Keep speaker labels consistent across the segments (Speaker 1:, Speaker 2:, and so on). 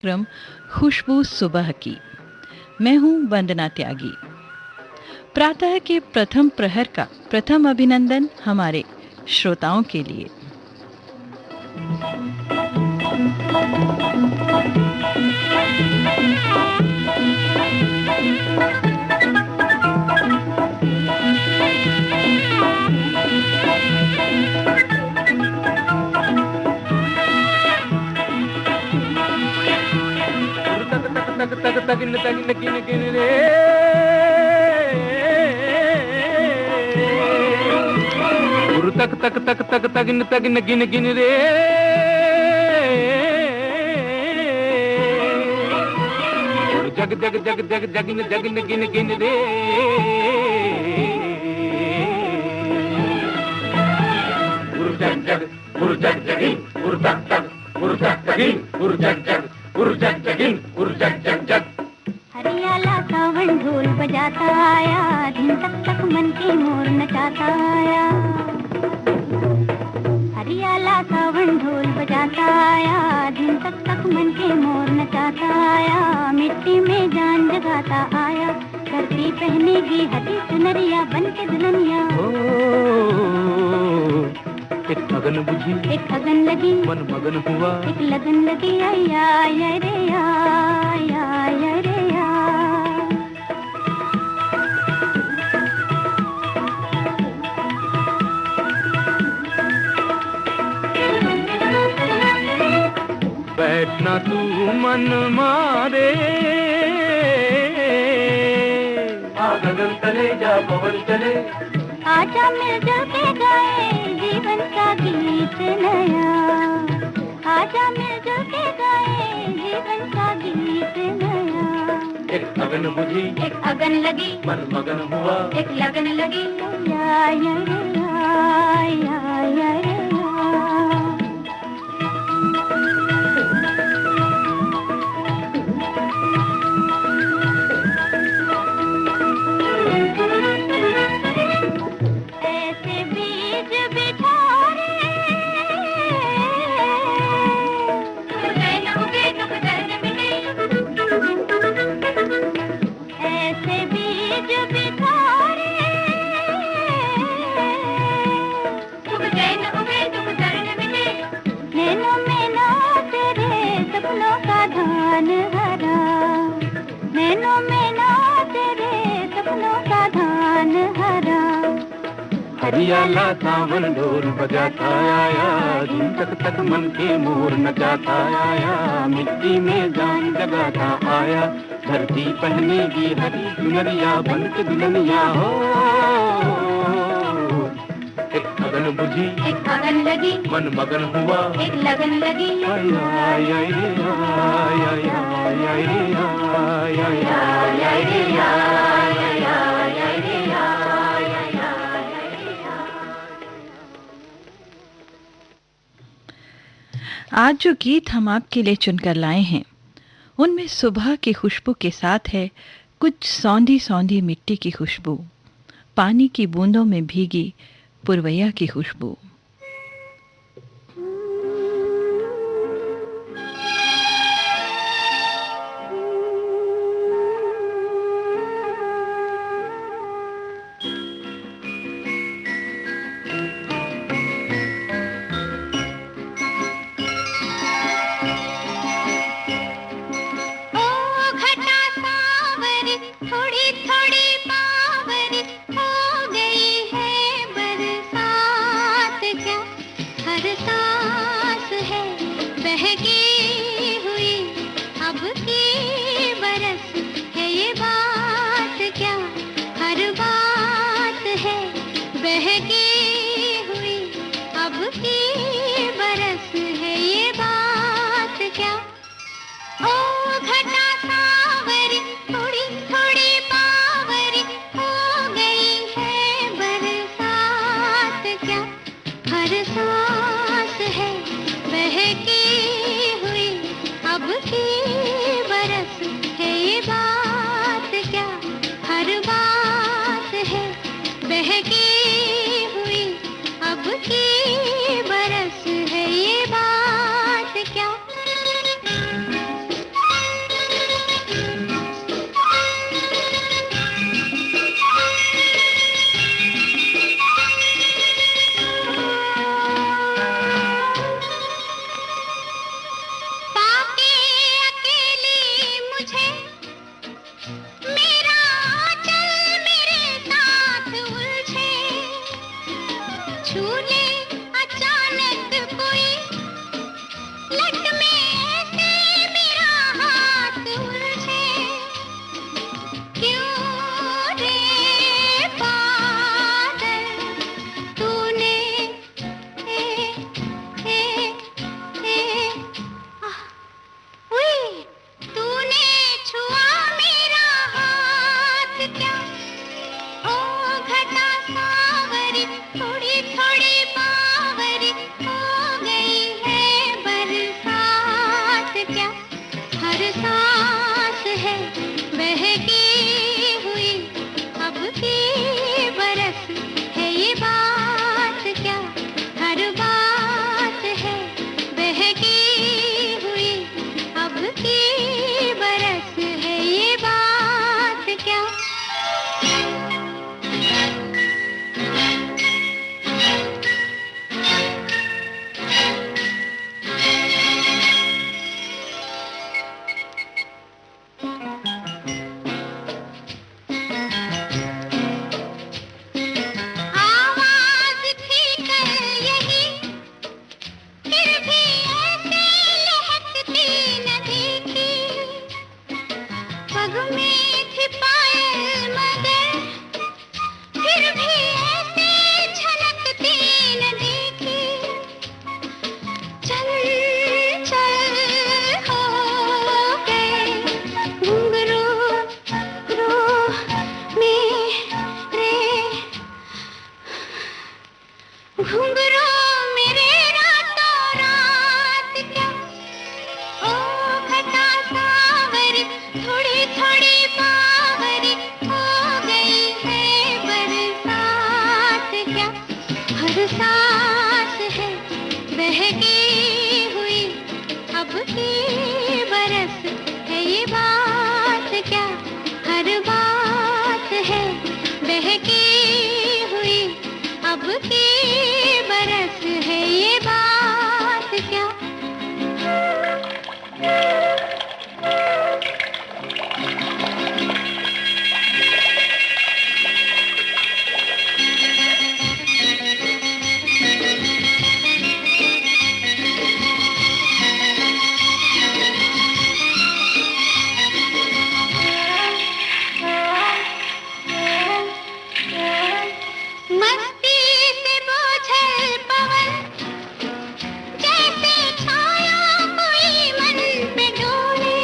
Speaker 1: कार्यक्रम खुशबू सुबह की। मैं हूं वंदना त्यागी। प्रातः के प्रथम प्रहर का प्रथम अभिनंदन हमारे श्रोताओं के लिए।
Speaker 2: तक तक तगिन तगिन गिन गिन रे गुरु तक तक तक तक तगिन तगिन गिन गिन रे गुरु जग जग जग जग जगिन जगिन गिन गिन रे गुरु जग जग गुरु जग जगिन गुरु तक तक गुरु तक तगिन गुरु जग जग गुरु जग जगिन गुरु जग जग जग।
Speaker 3: हरियाला सावन ढोल बजाता आया, दिन तक तक मन के मोर नचाता आया। हरियाला सावन ढोल बजाता आया, दिन तक तक मन के मोर नचाता आया। मिट्टी में जान जगाता आया, धरती पहनेगी हरी चुनरिया बन के दुल्हनिया।
Speaker 2: एक अगन बुझी
Speaker 3: एक अगन लगी
Speaker 2: मन मगन हुआ,
Speaker 3: एक लगन लगी आया आया रे आया आया रे आ।
Speaker 2: बैठना तू मन मारे, गगन तले जा पवन चले,
Speaker 3: आजा मिलजुल के गाए जीवन का गीत नया। आजा मिलजुल के गाए जीवन का गीत नया।
Speaker 2: एक अगन बुझी
Speaker 3: एक अगन लगी
Speaker 2: मन मगन हुआ,
Speaker 3: एक लगन लगी या या रे या या रे
Speaker 2: हरियाला सावन ढोल बजाता आया, दिन तक तक मन के मोर नचाता आया। मिट्टी में जान जगाता आया, धरती पहनेगी हरी चुनरिया बन के दुल्हनिया हो। एक अगन बुझी
Speaker 3: एक अगन लगी
Speaker 2: मन मगन हुआ,
Speaker 3: एक लगन लगी
Speaker 2: आया आया रे आया आया आया रे आया आया आया रे आया आया रे
Speaker 1: आज जो गीत हम आपके लिए चुनकर लाए हैं, उनमें सुबह की खुशबू के साथ है कुछ सौंधी सौंधी मिट्टी की खुशबू, पानी की बूंदों में भीगी पुरवैया की खुशबू।
Speaker 3: पग में थी पायल मगर फिर भी ऐसे छलकती न देखी। चल चल हो गए घुंघरू रू मेरे, घुंघरू मेरे रातों रात क्या। ओ घटा सावरी थोड़ी थोड़ी बावरी हो गई है बरसात क्या। हर सांस है बहकी हुई अब की बरस है ये बात क्या। हर बात है बहकी हुई अब की बरस है ये बात क्या। मस्ती से बोझल पवन जैसे छाया कोई मन पे डोले।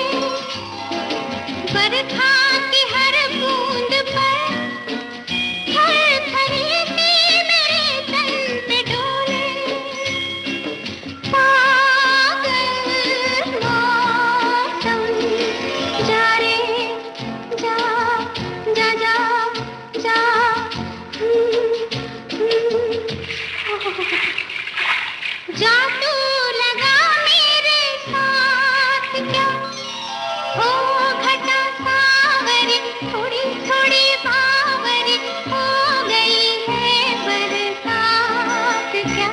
Speaker 3: बरखा की हर बूंद पर थरथरी सी मेरे तन पे डोले। पागल मौसम जा रे जा जा जा जा। जा तू लगा मेरे साथ क्या। ओ घटा सावरी थोड़ी थोड़ी बावरी हो गई है बरसात क्या।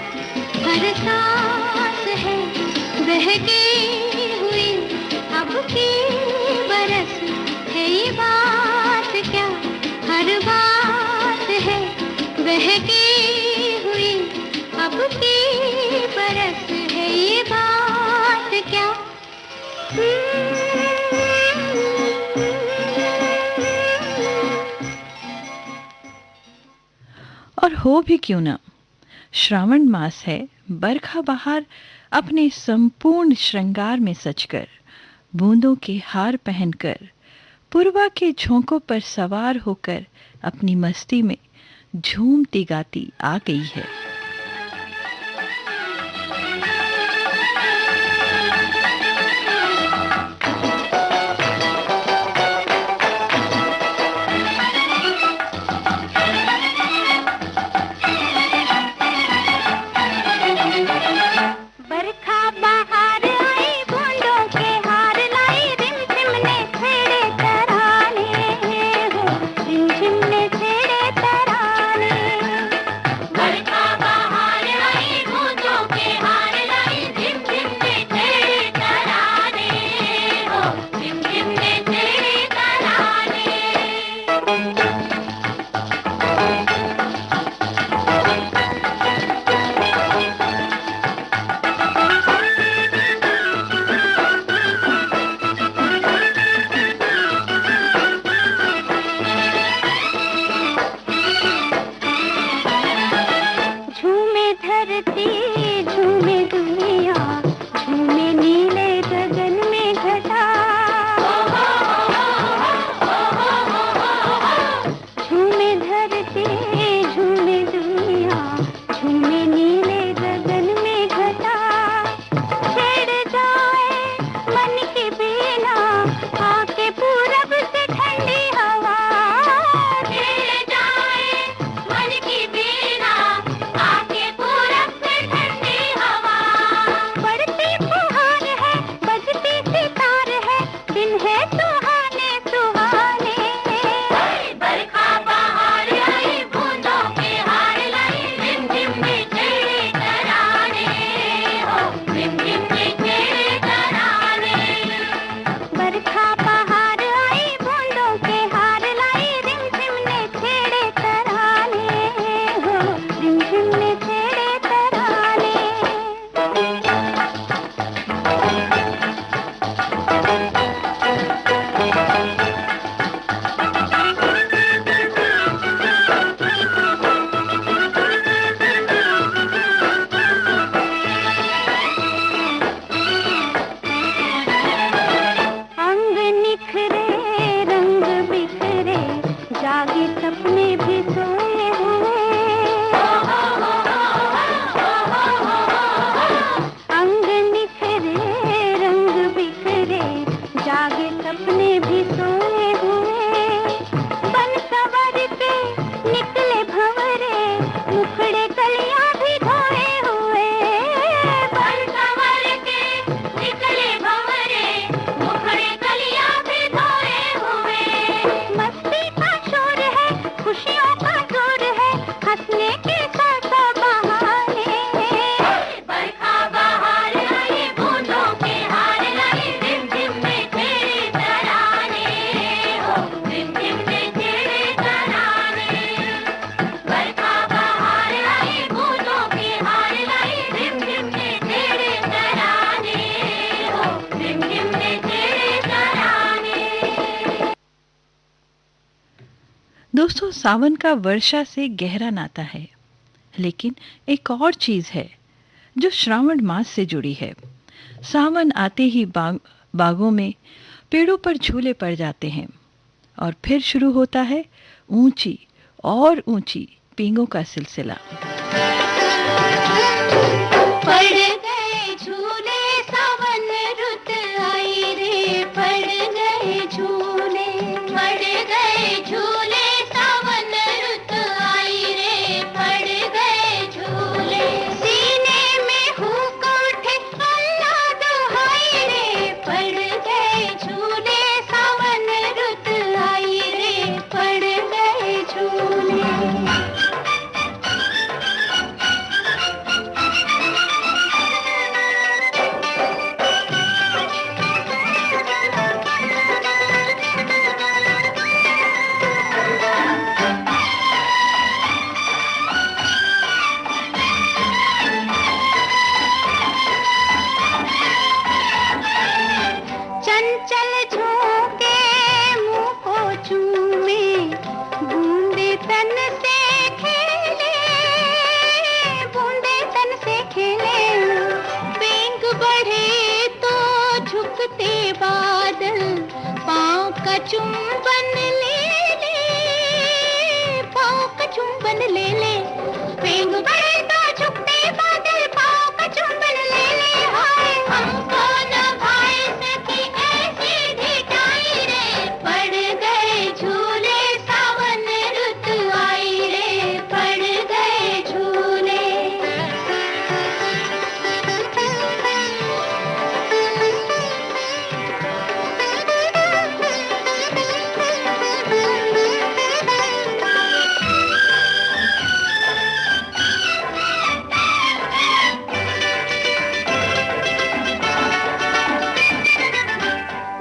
Speaker 3: बरसात है बहकी हुई अब की बरस है ये बात क्या। हर बात है बहकी हुई अब की बरस है ये बात क्या।
Speaker 1: और हो भी क्यों ना, श्रावण मास है, बरखा बहार अपने संपूर्ण श्रृंगार में सजकर, बूंदों के हार पहनकर, पूर्वा के झोंकों पर सवार होकर अपनी मस्ती में झूमती गाती आ गई है।
Speaker 3: बरखा बहार आई बूंदों के हार लाई रिमझिम ने छेड़े तराने हो, रिमझिम ने छेड़े तराने। बरखा जागे सपने भी सोए हुए, बन संवरते निकले भंवरे, मुखड़े कलियां भी धोए हुए। बन संवरते निकले भंवरे, मुखड़े कलियां भी धोए हुए। मस्ती का शोर है, खुशियों का जोर है, हंसने के साथ बहाने। बरखा बहार आई, बूंदों के हार लाई, रिम झिम में छेड़े तराने, हो रिम झिम में छेड़े तराने। बरखा बहार आई, बूंदों के हार लाई, रिम झिम में छेड़े तराने, हो रिम झिम में छेड़े तराने।
Speaker 1: दोस्तों, सावन का वर्षा से गहरा नाता है, लेकिन एक और चीज है जो श्रावण मास से जुड़ी है। सावन आते ही बागों में पेड़ों पर झूले पड़ जाते हैं और फिर शुरू होता है ऊंची और ऊंची पींगों का सिलसिला।
Speaker 3: पड़ गए झूले, सावन रुत आई रे, पड़ गए झूले, पड़ गए झूले, सावन रुत आई रे, पड़ गए झूले। सीने में हुक उठे, अल्लाह दुहाई रे, पड़ गए झूले, सावन रुत आई रे, पड़ गए झूले। चंचल झोंके मुंह को चूमे, बूंदे तन से खेले, बूंदे तन से खेले। पेंग बढ़े तो झुकते बादल, पाँव का चुंबन ले ले, पाँव का चुंबन ले ले। पेंग बढ़े तो झुकते बादल, पाँव का चुंबन ले ले। हाय हमको न भाई सकी ऐसी ढिठाई रे, पड़ गए झूले, सावन रुत आई रे, पड़ गए झूले।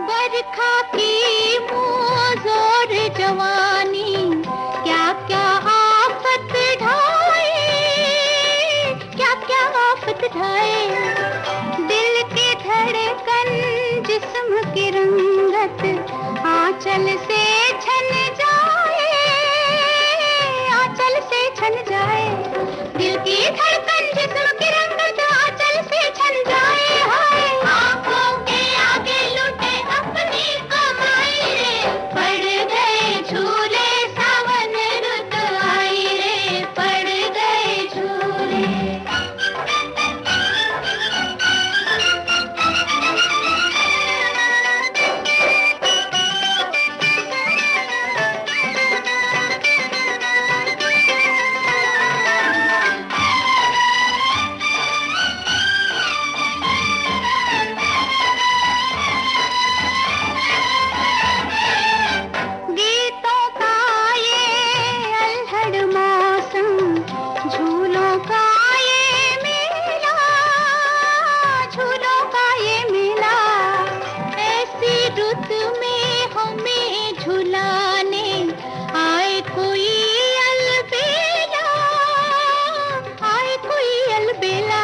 Speaker 3: बरखा की मोज़ोर जवानी, क्या क्या आफत ढाए, क्या क्या आफत ढाए। दिल की धड़कन, जिस्म की रंगत, आंचल से छन जाए, आंचल से छन जाए। दिल की धड़कन, जिस्म की रंगत, आंचल से छन जाए। हाय आंखों के आगे लुटे अपनी कमाई रे, पड़ गए झूले, सावन रुत आई रे, पड़ गए झूले। गीतों का ये अल्हड़ मौसम, झूलों का ये मेला, झूलों का ये मेला। ऐसी रुत में हमें झुलाने आए कोई अलबेला, आए कोई अलबेला।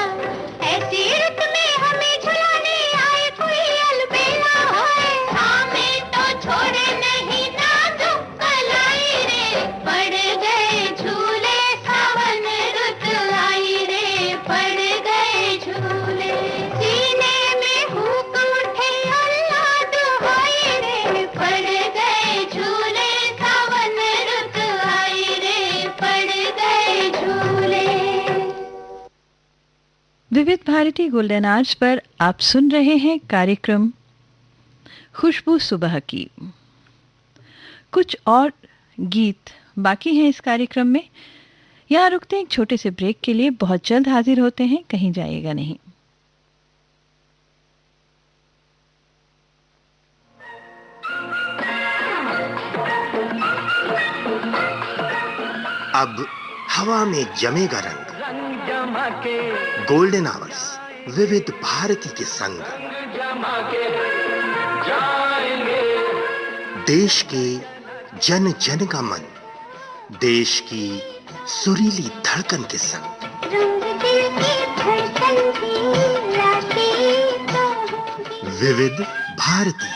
Speaker 3: ऐसी रुत में हमें झुलाने आए कोई अलबेला। हाय हमें तो छोड़े नहीं नाजुक कलाई रे, पड़ गए झूले, सावन रुत आई रे, पड़ गए झूले। सीने में हुक उठे, अल्लाह दुहाई रे, पड़ गए झूले, सावन रुत आई रे, पड़ गए झूले।
Speaker 1: विविध भारती गोल्डन आवर्स पर आप सुन रहे हैं कार्यक्रम खुशबू सुबह की। कुछ और गीत बाकी हैं इस कार्यक्रम में। यहाँ रुकते हैं एक छोटे से ब्रेक के लिए। बहुत जल्द हाजिर होते हैं, कहीं जाइएगा नहीं।
Speaker 4: अब हवा में जमेगा रंग, गोल्डन आवर्स विविध भारती के संग। देश के जन जन का मन, देश की सुरीली धड़कन के संग। विविध भारती।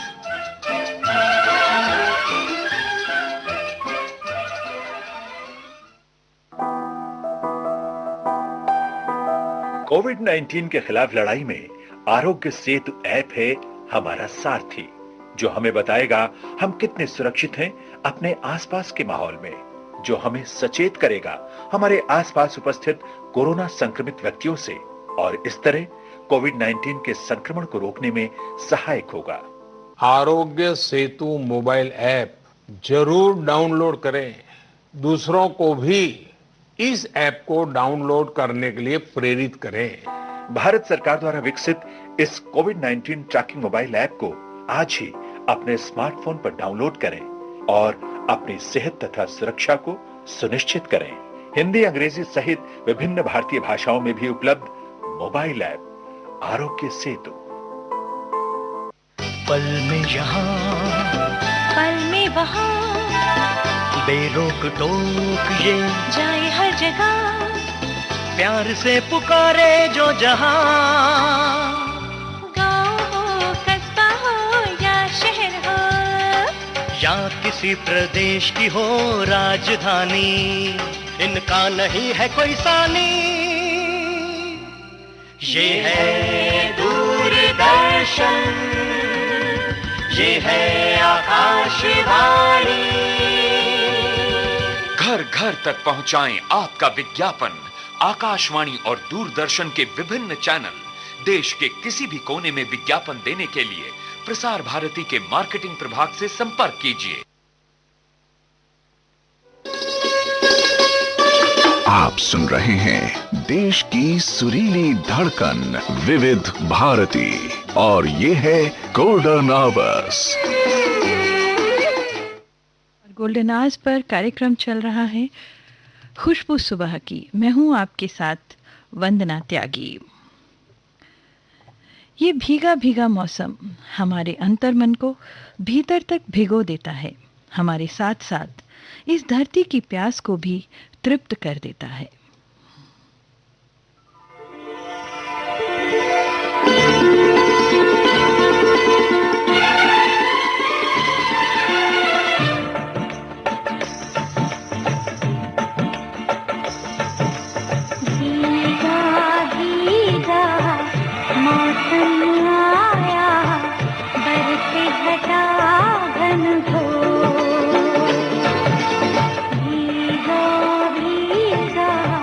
Speaker 5: कोविड-19 के खिलाफ लड़ाई में आरोग्य सेतु ऐप है हमारा सारथी, जो हमें बताएगा हम कितने सुरक्षित हैं अपने आसपास के माहौल में, जो हमें सचेत करेगा हमारे आसपास उपस्थित कोरोना संक्रमित व्यक्तियों से, और इस तरह कोविड-19 के संक्रमण को रोकने में सहायक होगा।
Speaker 6: आरोग्य सेतु मोबाइल ऐप जरूर डाउनलोड करें। दूसरों को भी इस ऐप को डाउनलोड करने के लिए प्रेरित करें।
Speaker 5: भारत सरकार द्वारा विकसित इस कोविड-19 ट्रैकिंग मोबाइल ऐप को आज ही अपने स्मार्टफोन पर डाउनलोड करें और अपनी सेहत तथा सुरक्षा को सुनिश्चित करें। हिंदी, अंग्रेजी सहित विभिन्न भारतीय भाषाओं में भी उपलब्ध मोबाइल ऐप आरोग्य सेतु।
Speaker 7: पल में यहाँ,
Speaker 3: पल में वहाँ,
Speaker 7: बेरोक टोक ये
Speaker 3: जाए हर जगह,
Speaker 7: प्यार से पुकारे जो जहाँ।
Speaker 3: गाँव हो, कस्बा हो या शहर हो,
Speaker 7: या किसी प्रदेश की हो राजधानी, इनका नहीं है कोई सानी। ये है दूरदर्शन, ये है आकाशवाणी।
Speaker 8: घर घर तक पहुंचाएं आपका विज्ञापन। आकाशवाणी और दूरदर्शन के विभिन्न चैनल। देश के किसी भी कोने में विज्ञापन देने के लिए प्रसार भारती के मार्केटिंग प्रभाग से संपर्क कीजिए।
Speaker 9: आप सुन रहे हैं देश की सुरीली धड़कन विविध भारती, और ये है golden hours.
Speaker 1: Golden hours per कार्यक्रम चल रहा है खुशबू सुबह की। मैं हूं आपके साथ वंदना त्यागी। ये भीगा भीगा मौसम हमारे अंतर्मन को भीतर तक भिगो देता है, हमारे साथ साथ इस धरती की प्यास को भी तृप्त कर देता है।
Speaker 3: भीगा भीगा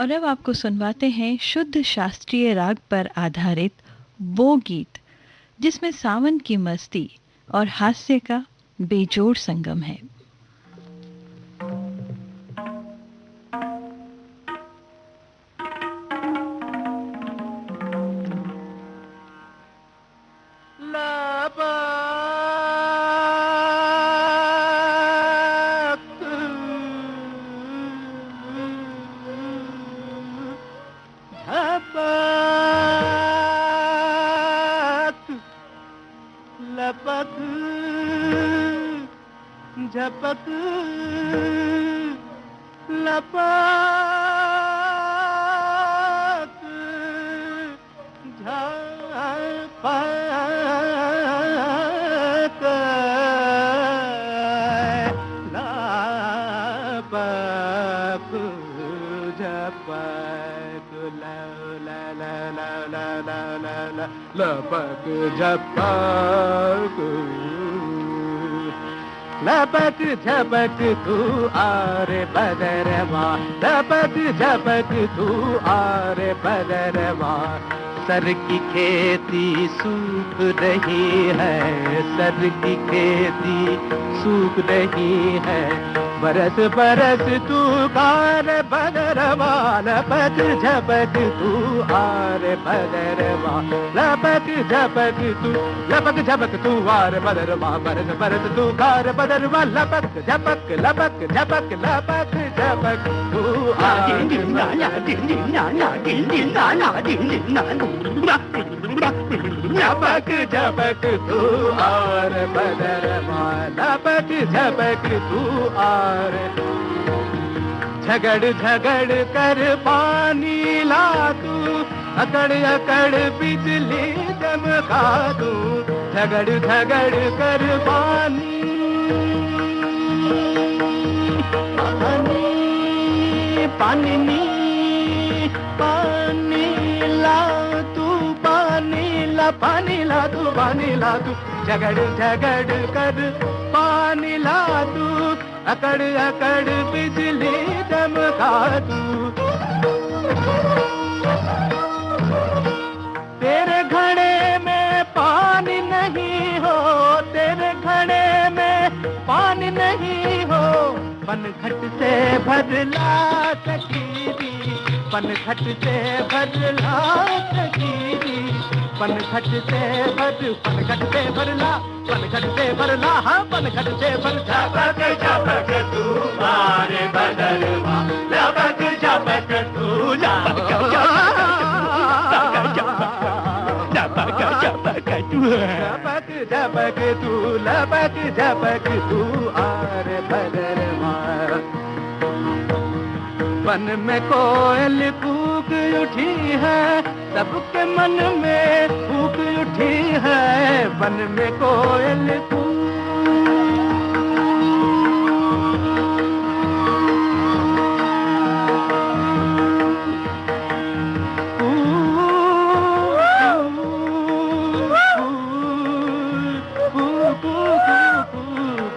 Speaker 1: और अब आपको सुनवाते हैं शुद्ध शास्त्रीय राग पर आधारित वो गीत जिसमें सावन की मस्ती और हास्य का बेजोड़ संगम है।
Speaker 2: झपक लपक झपक लपक झपक ला ला ला ला ला ला ला ला लपक झपक लपक झपक तू आरे बदरवा लपक झपक तू आरे बदरवा सर की खेती सूख रही है सर की खेती सूख रही है बरस बरस तू कार बदरवा लपक झपक तू आरे बदरवा लपक झपक तू आरे बदरवा बरस बरस तू कार बदरवा लपक झपक लपक झपक लपक झपक तू आरे झपक झपक तू और बदरवा लपक झपक तू और झगड़ झगड़ कर पानी ला तू अकड़ अकड़ बिजली चमका तू झगड़ झगड़ कर पानी पानी पानी ला तू पानी ला तू झगड़ झगड़ कर पानी ला तू अकड़ अकड़ बिजली चमका तू तेरे घड़े में पानी नहीं हो तेरे घड़े में पानी नहीं हो पनघट से भरला सकीरी पनघट से भरला सकीरी पनघट से भरला हाँ पनघट से भर झपक झपक तू मारे बदलवा लपक झपक तू झपक झपक तू लपक झपक तू आरे बदलवा वन में कोयल कूक उठी है सबके मन में फूक उठी है वन में कोयल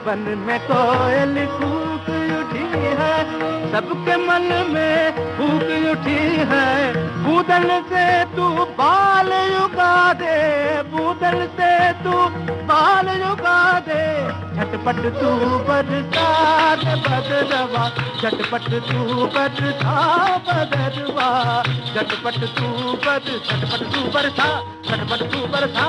Speaker 2: वन में कोयल कूक उठी है सबके मन में फूक उठी है बूदल से तू बाल युगा दे बूदल से तू बाल युगा दे झटपट तू बरसा बदरवा झटपट तू बरसा बदरवा झटपट तू बरसा झटपट तू बरसा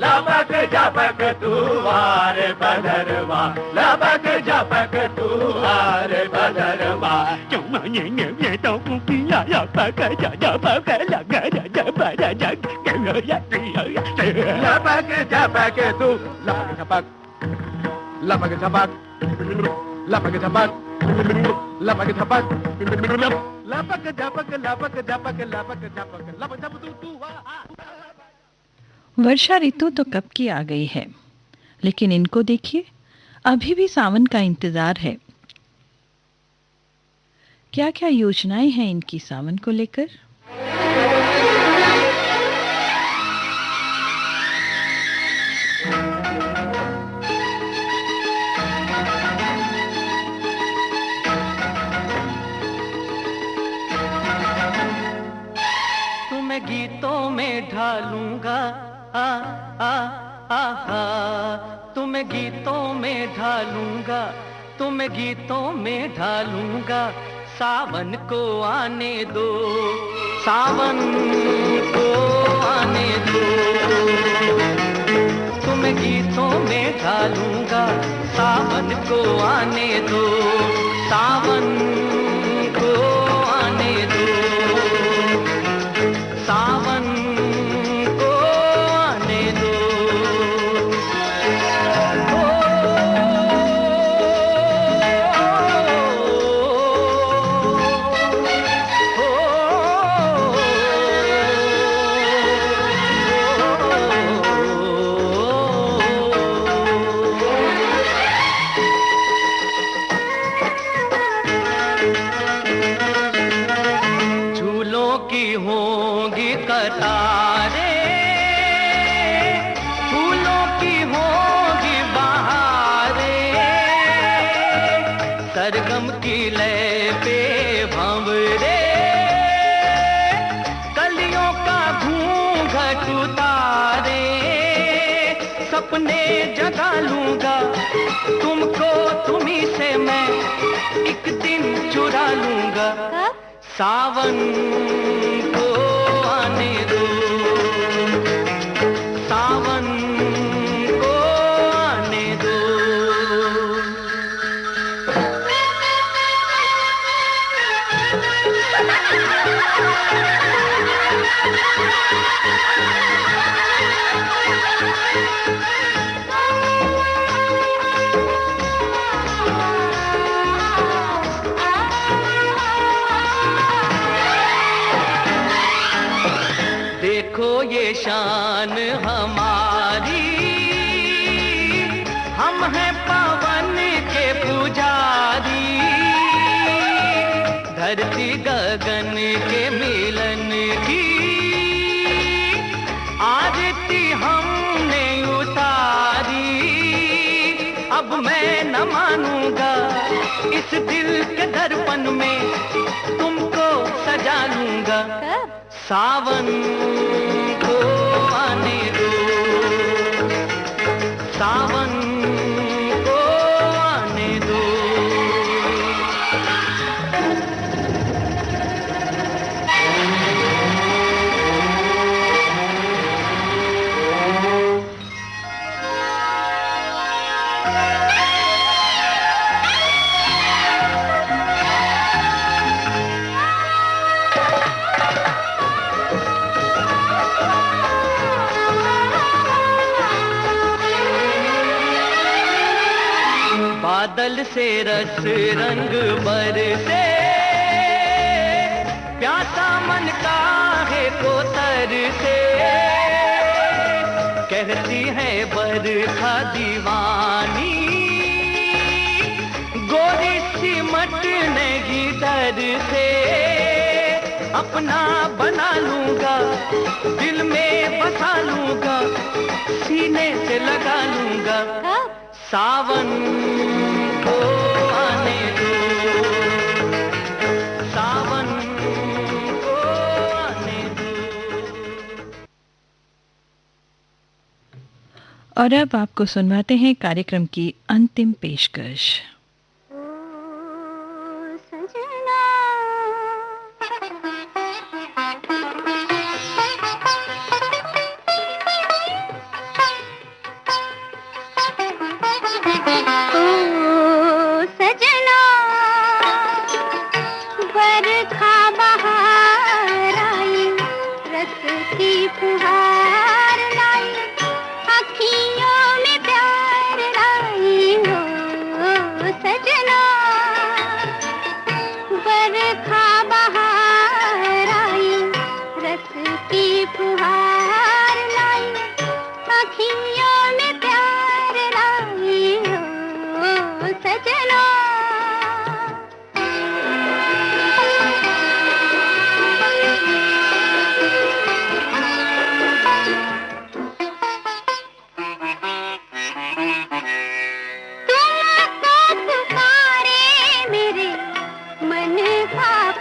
Speaker 2: लपक झपक तू आरे बदरवा लपक झपक तू आरे बदरवा ये तो कुकिया लपक झपक लगा झपक लपक झपक तू लपक झपक लपक झपक लपक झपक लपक झपक लपक झपक लपक झपक लपक झपक लपक झपक तू
Speaker 1: वर्षा ऋतु तो कब की आ गई है, लेकिन इनको देखिए, अभी भी सावन का इंतजार है। क्या क्या योजनाएं हैं इनकी सावन को लेकर।
Speaker 7: तुम्हें गीतों में ढालूंगा, आ आ आहा, तुम्हें गीतों में ढालूंगा, तुम्हें गीतों में ढालूंगा। सावन को आने दो, सावन को आने दो, तुम्हें गीतों में ढालूंगा। सावन को आने दो, सावन को आने दो, सावन को आने दो। झूलों की होंगी कतारें, फूलों की होंगी बहारें, सरगम की लय पे भंवरे, कलियों का घूंघट उतारे। सपने जगा लूंगा तुमको, तुम्ही से मैं एक दिन चुरा लूंगा। सावन को आने दो, सावन को आने दो। देखो ये शान हमारी, हम हैं पवन के पुजारी। धरती गगन के मिलन की आरती हमने उतारी। अब मैं न मानूंगा इस दिल के दर्पण में, तुमको सजा लूंगा। सावन को आने दो, सावन को आने दो। बादल से रस रंग बरसे, प्यासा मन काहे को तरसे। कहती है बरखा दीवानी, गोरी सिमटने की डर से। अपना बना लूंगा, दिल में बसा लूंगा, सीने से लगा लूंगा। सावन को आने दो, सावन को आने दो।
Speaker 1: और अब आपको सुनवाते हैं कार्यक्रम की अंतिम पेशकश।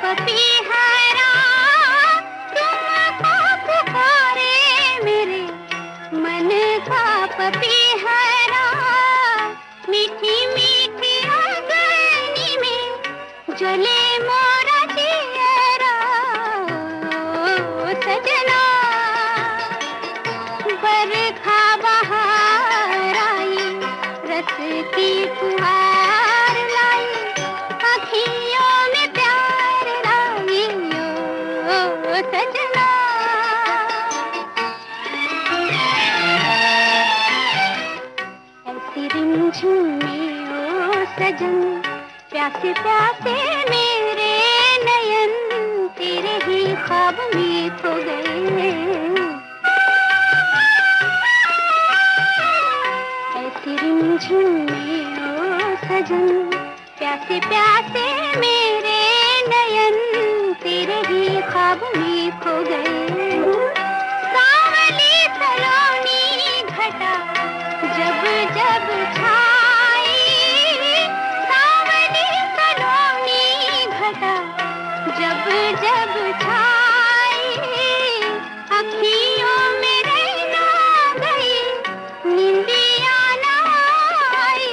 Speaker 3: पपी में मोरा जियरा ओ सजना, बरखा बहार आई, रस की फुहार लाई, अखियों में प्यार लाई ओ सजना। ऐसी रिमझिम में ओ सजन, प्यासे प्यासे मेरे नयन, तेरे ही ख्वाब में खो गए। ऐसी रिमझिम में ओ सजन, प्यासे प्यासे मेरे नयन, तेरे ही ख्वाब में खो गए। सांवली सलोनी घटा जब जब छाई, सांवली सलोनी घटा जब जब छाई, अखियों में रहना गई, नींदिया ना आई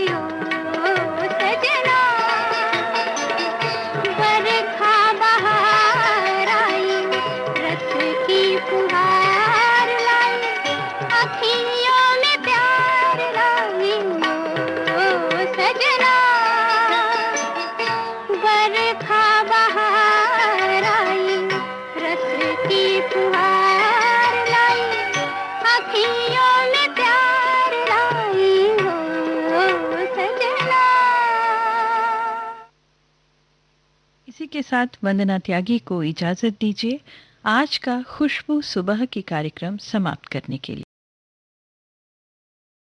Speaker 3: ओ सजना। बरखा बहार आई, रस की फुहार लाई, अखियों में प्यार लाई ओ सजना। बरखा बहार आई, रस की फुहार लाई, अखियों में प्यार लाई ओ सजना।
Speaker 1: इसी के साथ वंदना त्यागी को इजाजत दीजिए आज का खुशबू सुबह की कार्यक्रम समाप्त करने के लिए।